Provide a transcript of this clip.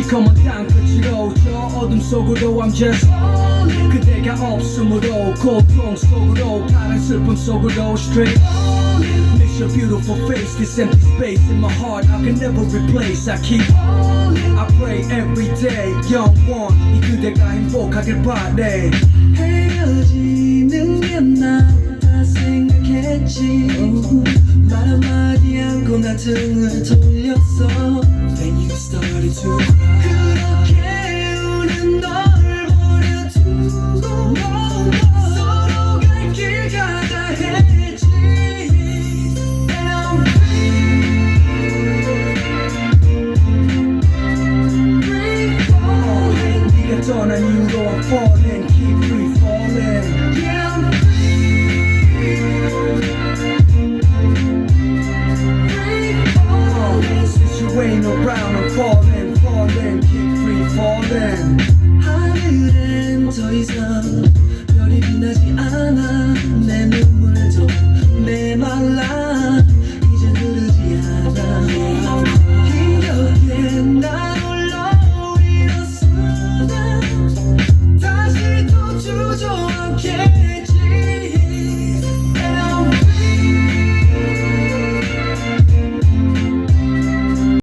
시커먼 땅끝으로 저 어둠 속으로 I'm just falling. 그대가 없음으로 고통 속으로 다른 슬픔 속으로 straight falling. Miss your beautiful face, this empty space in my heart I can never replace. I keep falling. I pray every day 영원 이 그대가 행복하길 바래. 헤어지는 게 낫다 생각했지 말 한마디 않고 나 등을 돌렸어 Then you started to cry 그렇게 우는 널 버려두고 서로 갈 길 가자 했지 And I'm free falling 네가 떠난 이후로 I'm falling, keep free falling. Yeah, I'm free falling Since you ain't around I'm falling, falling, keep free falling. 하늘엔 더 이상 별이 빛나지 않아 내 눈물도 메말라 이제 흐르지 않아